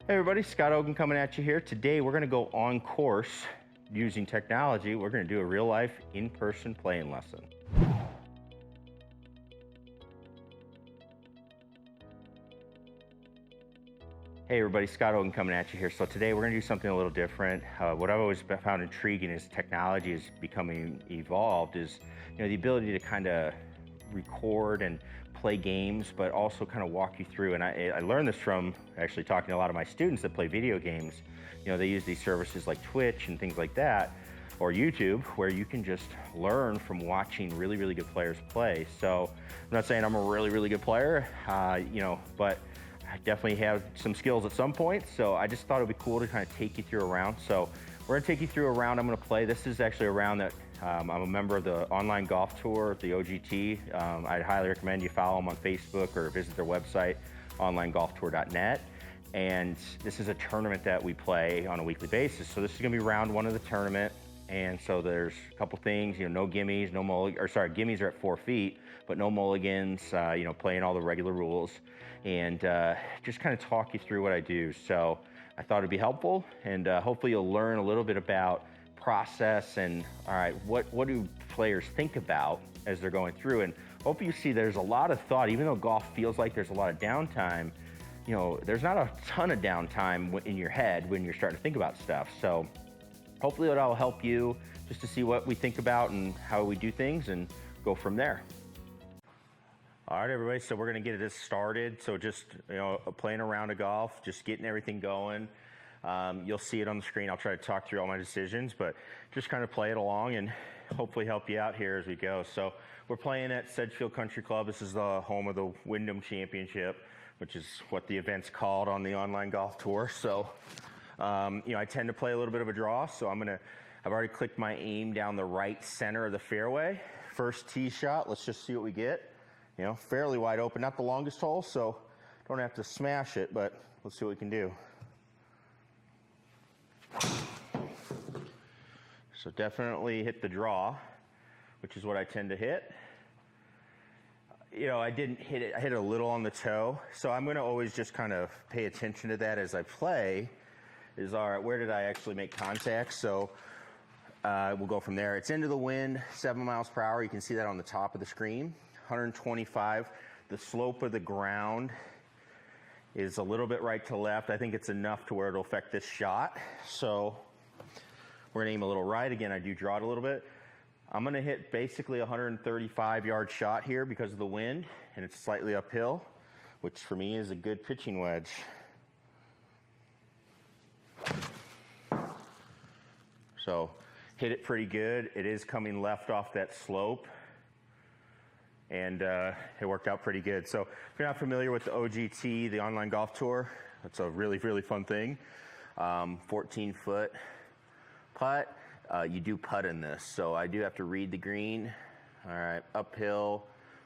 Hey everybody, Scott Ogan coming at you here. Today we're going to go on course using technology. We're going to do a real life in-person playing lesson. Hey everybody, Scott Ogan coming at you here. So today we're going to do something a little different. What I've always found intriguing as technology is becoming evolved is, the ability to kind of record and play games, but also kind of walk you through. And I learned this from actually talking to a lot of my students that play video games. They use these services like Twitch and things like that, or YouTube, where you can just learn from watching really, really good players play. So I'm not saying I'm a really, really good player, but I definitely have some skills at some point. So I just thought it'd be cool to kind of take you through a round. So we're gonna take you through a round I'm gonna play. This is actually a round that I'm a member of the online golf tour, the OGT. I'd highly recommend you follow them on Facebook or visit their website, onlinegolftour.net. And this is a tournament that we play on a weekly basis. So this is gonna be round one of the tournament. And so there's a couple things, no gimmies, no gimmies are at 4 feet, but no mulligans, playing all the regular rules, and just kind of talk you through what I do. So I thought it'd be helpful, and hopefully you'll learn a little bit about process and, all right, what do players think about as they're going through. And hopefully you see there's a lot of thought. Even though golf feels like there's a lot of downtime, there's not a ton of downtime in your head when you're starting to think about stuff. So hopefully that'll help you just to see what we think about and how we do things and go from there. All right, everybody, so we're gonna get this started. So just, playing a round of golf, just getting everything going. You'll see it on the screen. I'll try to talk through all my decisions, but just kind of play it along and hopefully help you out here as we go. So we're playing at Sedgefield Country Club. This is the home of the Wyndham Championship, which is what the event's called on the online golf tour. So, I tend to play a little bit of a draw. So I've already clicked my aim down the right center of the fairway. First tee shot, let's just see what we get. Fairly wide open, not the longest hole, so don't have to smash it, but let's see what we can do. So definitely hit the draw, which is what I tend to hit. I didn't hit it, I hit it a little on the toe, so I'm gonna always just kind of pay attention to that as I play, all right, where did I actually make contact? So we'll go from there. It's into the wind, 7 miles per hour. You can see that on the top of the screen, 125. The slope of the ground is a little bit right to left. I think it's enough to where it'll affect this shot. So we're gonna aim a little right. Again, I do draw it a little bit. I'm gonna hit basically a 135-yard shot here because of the wind, and it's slightly uphill, which for me is a good pitching wedge. So hit it pretty good. It is coming left off that slope, and it worked out pretty good. So if you're not familiar with the OGT, the online golf tour, it's a really, really fun thing. 14-foot putt. You do putt in this, so I do have to read the green. All right, uphill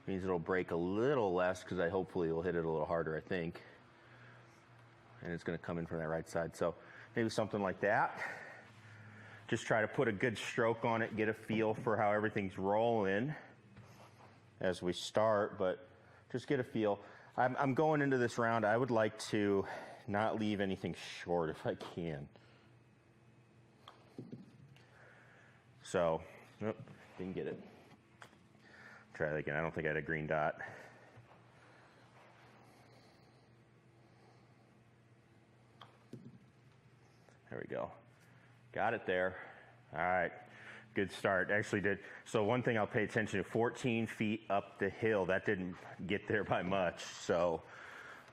means it'll break a little less because I hopefully will hit it a little harder, I think. And it's gonna come in from that right side. So maybe something like that. Just try to put a good stroke on it, get a feel for how everything's rolling as we start, but just get a feel. I'm going into this round, I would like to not leave anything short if I can. So, nope, didn't get it. Try that again. I don't think I had a green dot. There we go. Got it there. All right, good start. Actually did. So one thing I'll pay attention to, 14 feet up the hill. That didn't get there by much. So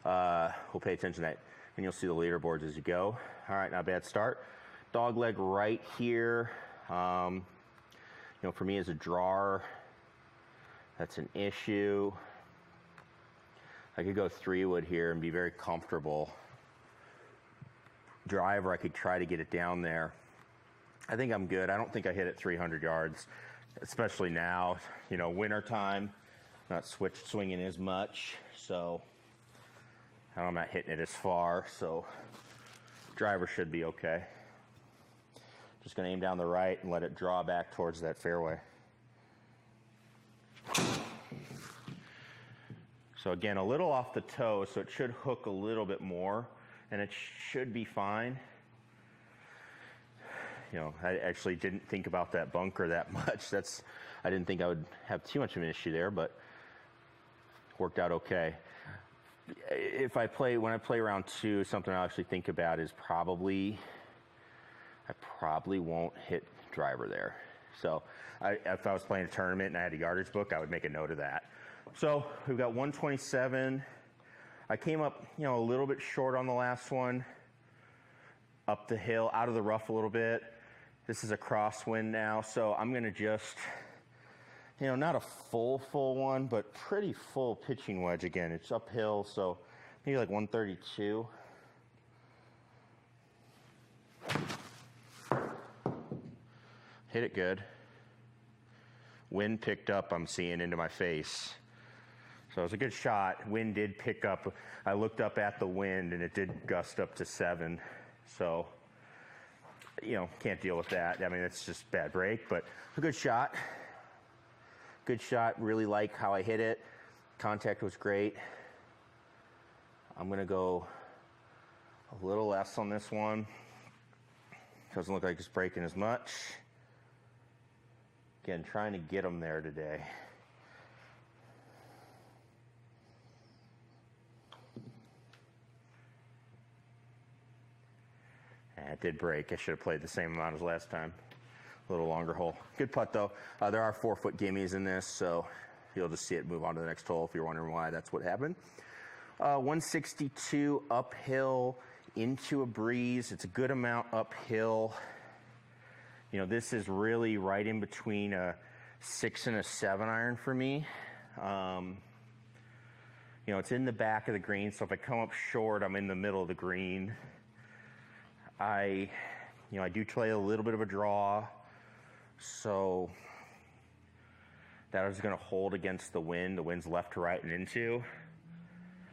we'll pay attention to that. And you'll see the leaderboards as you go. All right, not a bad start. Dog leg right here. For me as a drawer, that's an issue. I could go 3-wood here and be very comfortable. Driver, I could try to get it down there. I think I'm good. I don't think I hit it 300 yards, especially now, winter time, not swinging as much. So I'm not hitting it as far. So driver should be okay. Just gonna aim down the right and let it draw back towards that fairway. So again, a little off the toe, so it should hook a little bit more. and it should be fine. You know, I actually didn't think about that bunker that much. I didn't think I would have too much of an issue there, but worked out okay. When I play round 2, something I actually think about is I probably won't hit driver there. So if I was playing a tournament and I had a yardage book, I would make a note of that. So we've got 127. I came up, you know, a little bit short on the last one, up the hill, out of the rough a little bit. This is a crosswind now, so I'm going to just, you know, not a full one, but pretty full pitching wedge again. It's uphill, so maybe like 132. Hit it good. Wind picked up, I'm seeing, into my face. So it was a good shot. Wind did pick up. I looked up at the wind, and it did gust up to 7. So, you know, can't deal with that. I mean, it's just bad break, but a good shot. Good shot. Really like how I hit it. Contact was great. I'm going to go a little less on this one. Doesn't look like it's breaking as much. Again, trying to get them there today. It did break. I should have played the same amount as last time. A little longer hole. Good putt, though. There are 4-foot gimmies in this, so you'll just see it move on to the next hole if you're wondering why that's what happened. 162 uphill into a breeze. It's a good amount uphill. You know, this is really right in between a 6 and a 7 iron for me. You know, it's in the back of the green, so if I come up short, I'm in the middle of the green. I do play a little bit of a draw, so that is going to hold against the wind. The wind's left to right and into.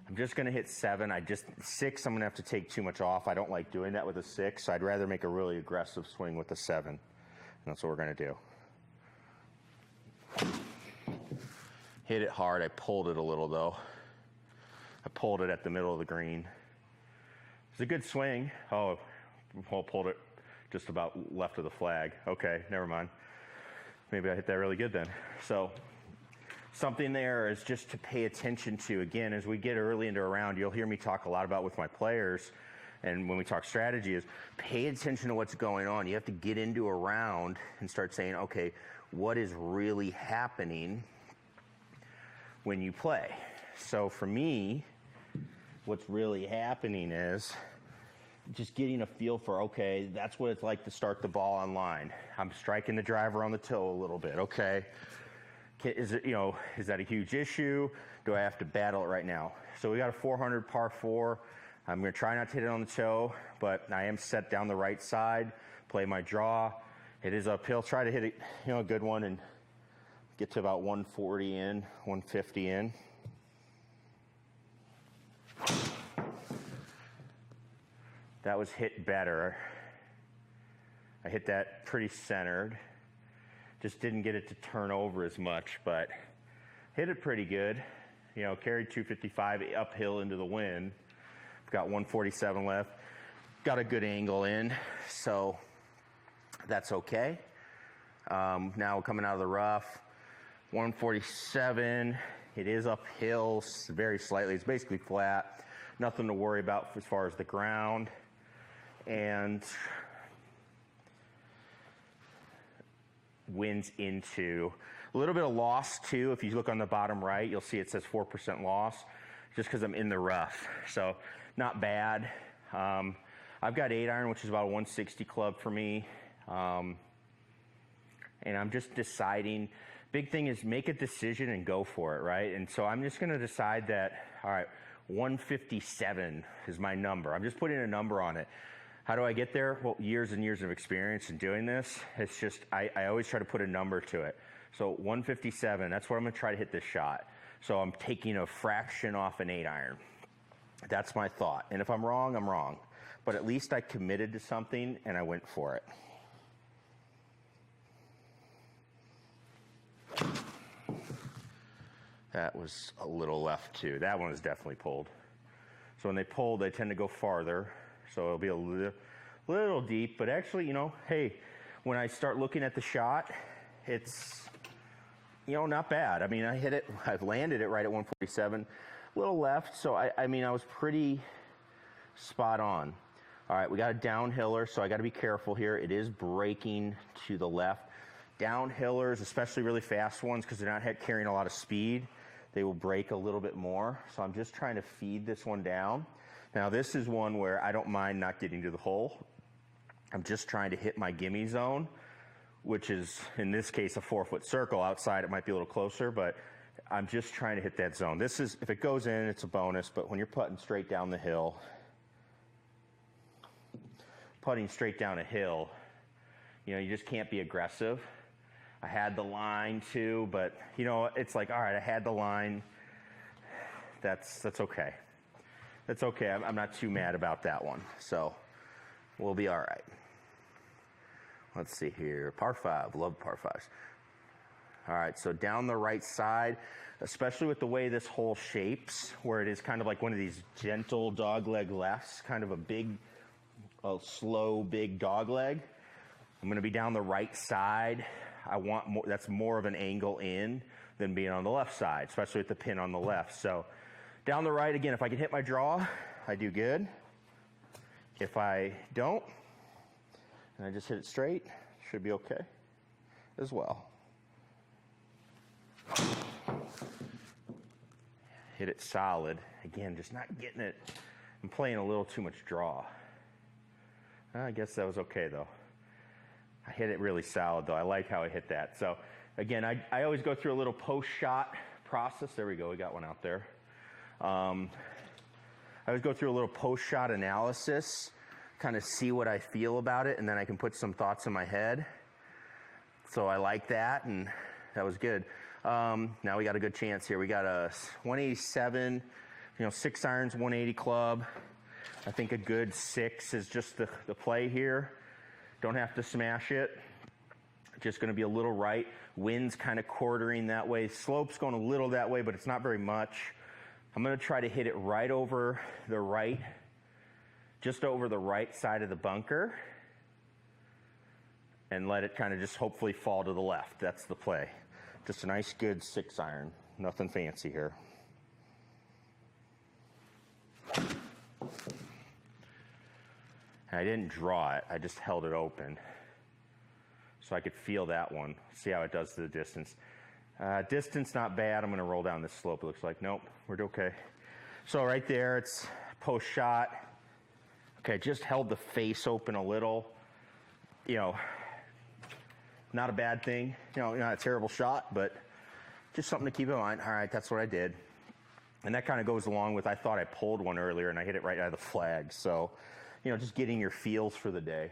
I'm just going to hit 7. 6, I'm going to have to take too much off. I don't like doing that with a 6. So I'd rather make a really aggressive swing with a 7. And that's what we're going to do. Hit it hard. I pulled it a little, though. I pulled it at the middle of the green. It's a good swing. Oh, well, pulled it just about left of the flag. Okay, never mind. Maybe I hit that really good then. So something there is just to pay attention to. Again, as we get early into a round, you'll hear me talk a lot about with my players, and when we talk strategy, is pay attention to what's going on. You have to get into a round and start saying, okay, what is really happening when you play? So for me, what's really happening is just getting a feel for, okay, that's what it's like to start the ball on line. I'm striking the driver on the toe a little bit. Okay, is that a huge issue? Do I have to battle it right now? So we got a 400 par 4. I'm going to try not to hit it on the toe, but I am set down the right side, play my draw. It is uphill. Try to hit it, a good one and get to about 140 in, 150 in. That was hit better. I hit that pretty centered. Just didn't get it to turn over as much, but hit it pretty good. Carried 255 uphill into the wind. Got 147 left. Got a good angle in, so that's okay. Now coming out of the rough, 147. It is uphill very slightly. It's basically flat. Nothing to worry about as far as the ground. And winds into a little bit of loss too. If you look on the bottom right, you'll see it says 4% loss just because I'm in the rough. So not bad. I've got 8 iron, which is about a 160 club for me. And I'm just deciding. Big thing is make a decision and go for it, right? And so I'm just going to decide that, all right, 157 is my number. I'm just putting a number on it. How do I get there? Well, years and years of experience in doing this. It's just, I always try to put a number to it. So 157, that's what I'm going to try to hit this shot. So I'm taking a fraction off an 8 iron. That's my thought. And if I'm wrong, I'm wrong. But at least I committed to something and I went for it. That was a little left too. That one was definitely pulled. So when they pull, they tend to go farther. So it'll be a little deep, but actually, you know, hey, when I start looking at the shot, it's, you know, not bad. I mean, I've landed it right at 147, a little left. So I mean, I was pretty spot on. All right, we got a downhiller, so I got to be careful here. It is braking to the left. Downhillers, especially really fast ones, because they're not carrying a lot of speed, they will brake a little bit more. So I'm just trying to feed this one down. Now this is one where I don't mind not getting to the hole. I'm just trying to hit my gimme zone, which is, in this case, a 4-foot circle. Outside, it might be a little closer, but I'm just trying to hit that zone. This is, if it goes in, it's a bonus, but when you're putting straight down the hill, you know, you just can't be aggressive. I had the line too, but you know, it's like, all right, I had the line. That's okay. That's okay. I'm not too mad about that one. So we'll be all right. Let's see here. Par 5. Love par 5s. All right, so down the right side, especially with the way this hole shapes, where it is kind of like one of these gentle dogleg lefts, kind of a slow, big dog leg. I'm going to be down the right side. I want more, that's more of an angle in than being on the left side, especially with the pin on the left. So down the right, again, if I can hit my draw, I do good. If I don't, and I just hit it straight, should be okay as well. Hit it solid. Again, just not getting it. I'm playing a little too much draw. I guess that was okay, though. I hit it really solid, though. I like how I hit that. So, again, I always go through a little post-shot process. There we go. We got one out there. I always go through a little post-shot analysis, kind of see what I feel about it, and then I can put some thoughts in my head. So I like that, and that was good. Now we got a good chance here. We got a 187, 6 irons, 180 club. I think a good 6 is just the play here. Don't have to smash it. Just going to be a little right. Wind's kind of quartering that way. Slope's going a little that way, but it's not very much. I'm going to try to hit it right over the right, just over the right side of the bunker, and let it kind of just hopefully fall to the left. That's the play. Just a nice, good 6 iron. Nothing fancy here. I didn't draw it, I just held it open so I could feel that one, see how it does to the distance. Distance, not bad. I'm going to roll down this slope, it looks like. Nope, we're okay. So right there, it's post-shot. Okay, just held the face open a little. Not a bad thing. Not a terrible shot, but just something to keep in mind. All right, that's what I did. And that kind of goes along with, I thought I pulled one earlier and I hit it right out of the flag. So, just getting your feels for the day.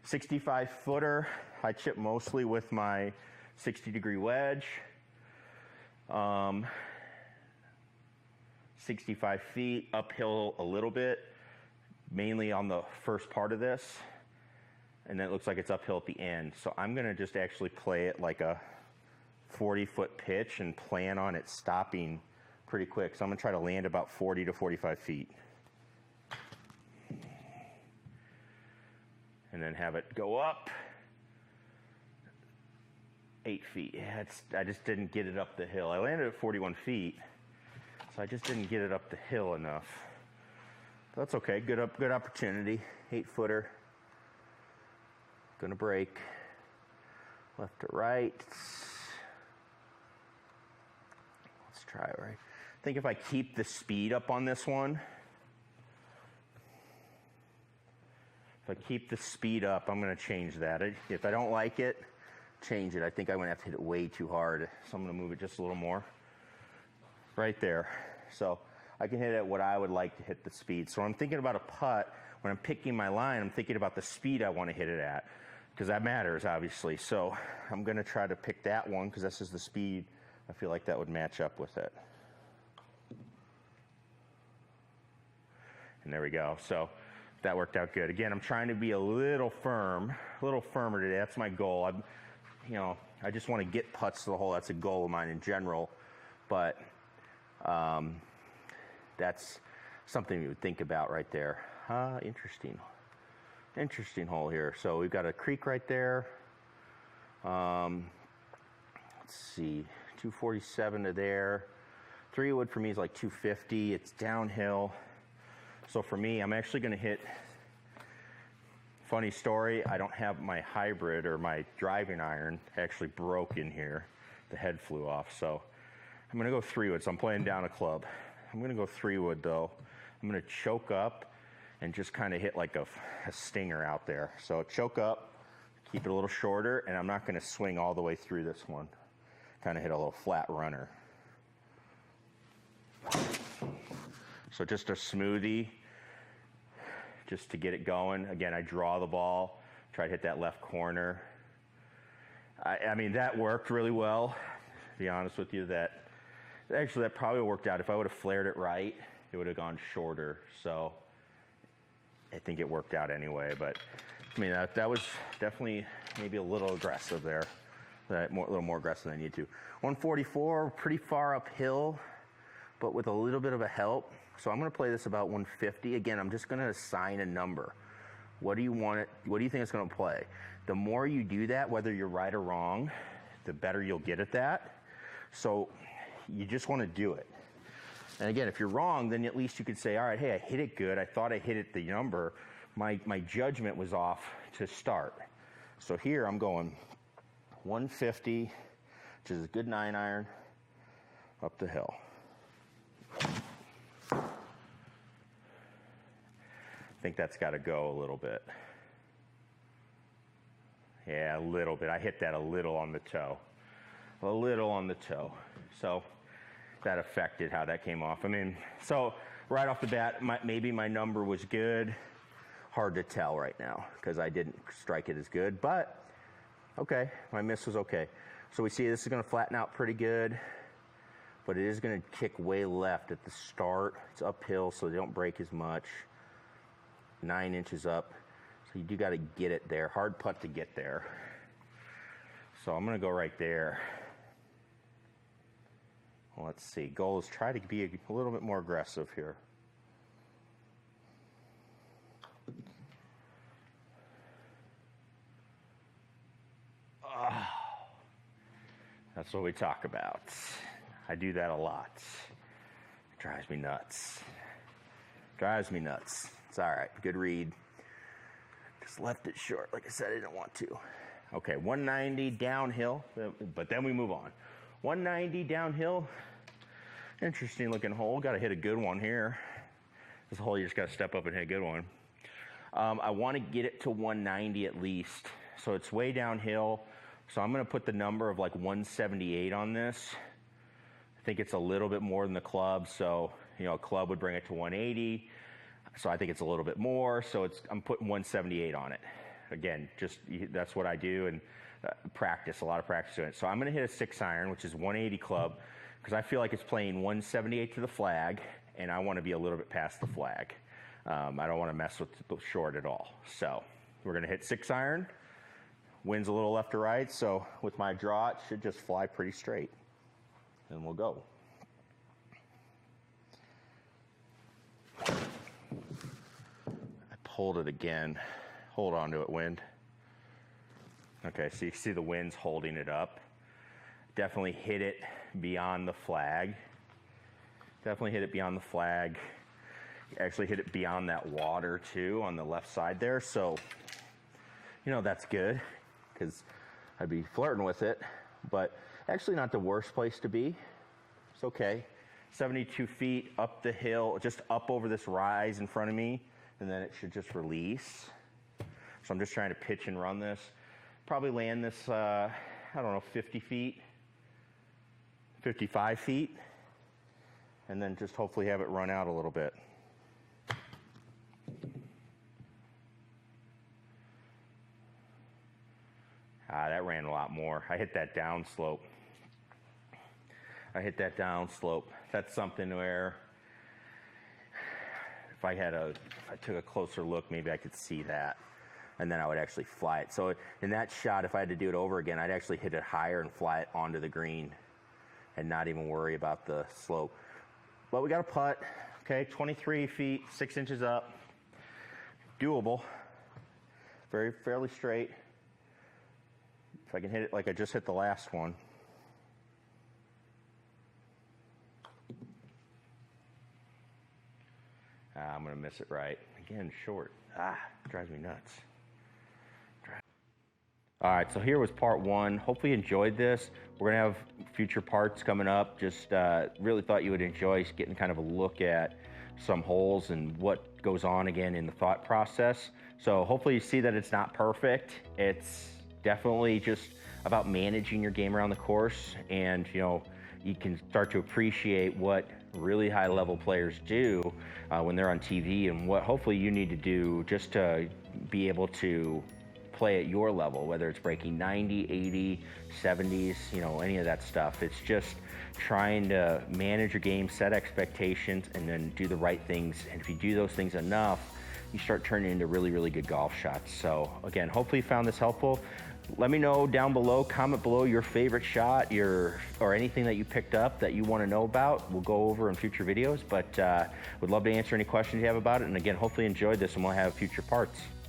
65 footer, I chip mostly with my 60-degree wedge. 65 feet, uphill a little bit, mainly on the first part of this. And then it looks like it's uphill at the end. So I'm going to just actually play it like a 40-foot pitch and plan on it stopping pretty quick. So I'm going to try to land about 40 to 45 feet. And then have it go up 8 feet. Yeah, I just didn't get it up the hill. I landed at 41 feet, so I just didn't get it up the hill enough. But that's okay. Good opportunity. 8-footer. Gonna break. Left to right. Let's try it right. I think if I keep the speed up on this one, if I keep the speed up, I'm going to change that. If I don't like it, change it. I think I'm going to have to hit it way too hard, so I'm going to move it just a little more. Right there. So I can hit it at what I would like to hit the speed. So when I'm thinking about a putt, when I'm picking my line, I'm thinking about the speed I want to hit it at, because that matters, obviously. So I'm going to try to pick that one, because this is the speed I feel like that would match up with it. And there we go. So that worked out good. Again, I'm trying to be a little firmer today. That's my goal. I just want to get putts to the hole. That's a goal of mine in general. But that's something you would think about right there. Interesting hole here. So we've got a creek right there. Let's see, 247 to there. 3 wood for me is like 250. It's downhill. So for me, I'm actually going to hit. Funny story, I don't have my hybrid or my driving iron actually broke in here. The head flew off. So I'm going to go 3 wood. So I'm playing down a club. I'm going to go 3 wood though. I'm going to choke up and just kind of hit like a stinger out there. So choke up, keep it a little shorter, and I'm not going to swing all the way through this one. Kind of hit a little flat runner. So just a smoothie, just to get it going. Again, I draw the ball, try to hit that left corner. I mean, that worked really well. To be honest with you, that probably worked out. If I would have flared it right, it would have gone shorter. So I think it worked out anyway. But I mean, that was definitely maybe a little aggressive there. A little more aggressive than I need to. 144, pretty far uphill, but with a little bit of a help. So I'm going to play this about 150. Again, I'm just going to assign a number. What do you want it? What do you think it's going to play? The more you do that, whether you're right or wrong, the better you'll get at that. So you just want to do it. And again, if you're wrong, then at least you could say, all right, hey, I hit it good. I thought I hit it the number. My judgment was off to start. So here I'm going 150, which is a good 9-iron, up the hill. I think that's got to go a little bit. Yeah, a little bit. I hit that a little on the toe. A little on the toe. So that affected how that came off. I mean, so right off the bat, maybe my number was good. Hard to tell right now because I didn't strike it as good, but okay, my miss was okay. So we see this is going to flatten out pretty good, but it is going to kick way left at the start. It's uphill, so they don't break as much. 9 inches up, so you do got to get it there. Hard putt to get there. So I'm going to go right there. Well, let's see. Goal is try to be a little bit more aggressive here. Oh, that's what we talk about. I do that a lot. It drives me nuts. Drives me nuts. It's all right. Good read. Just left it short. Like I said, I didn't want to. Okay, 190 downhill, but then we move on. 190 downhill. Interesting looking hole. Got to hit a good one here. This hole, you just got to step up and hit a good one. I want to get it to 190 at least. So it's way downhill. So I'm going to put the number of like 178 on this. I think it's a little bit more than the club. So, you know, a club would bring it to 180. So I think it's a little bit more. So I'm putting 178 on it. Again, just that's what I do, and practice, a lot of practice doing it. So I'm going to hit a 6-iron, which is 180 club, because I feel like it's playing 178 to the flag, and I want to be a little bit past the flag. I don't want to mess with the short at all. So we're going to hit 6-iron. Wind's a little left to right, so with my draw, it should just fly pretty straight. And we'll go. I pulled it again. Hold on to it, wind. Okay, so you see the wind's holding it up. Definitely hit it beyond the flag. Definitely hit it beyond the flag. Actually hit it beyond that water too on the left side there. So, you know, that's good because I'd be flirting with it, but actually not the worst place to be. It's okay. 72 feet up the hill, just up over this rise in front of me, and then it should just release. So I'm just trying to pitch and run this. Probably land this, I don't know, 50 feet, 55 feet, and then just hopefully have it run out a little bit. That ran a lot more. I hit that down slope. That's something where if I took a closer look, maybe I could see that, and then I would actually fly it. So in that shot, if I had to do it over again, I'd actually hit it higher and fly it onto the green and not even worry about the slope. But we got a putt. Okay, 23 feet, 6 inches up. Doable. Fairly straight. If I can hit it like I just hit the last one. I'm gonna miss it right. Again, short. Drives me nuts. All right, so here was part one. Hopefully you enjoyed this. We're gonna have future parts coming up. Just really thought you would enjoy getting kind of a look at some holes and what goes on again in the thought process. So hopefully you see that it's not perfect. It's definitely just about managing your game around the course, and you can start to appreciate what really high level players do when they're on TV, and what hopefully you need to do just to be able to play at your level, whether it's breaking 90, 80, 70s, any of that stuff. It's just trying to manage your game, set expectations, and then do the right things. And if you do those things enough, you start turning into really, really good golf shots. So again, hopefully you found this helpful. Let me know down below, comment below your favorite shot, or anything that you picked up that you want to know about. We'll go over in future videos, but would love to answer any questions you have about it. And again, hopefully you enjoyed this, and we'll have future parts.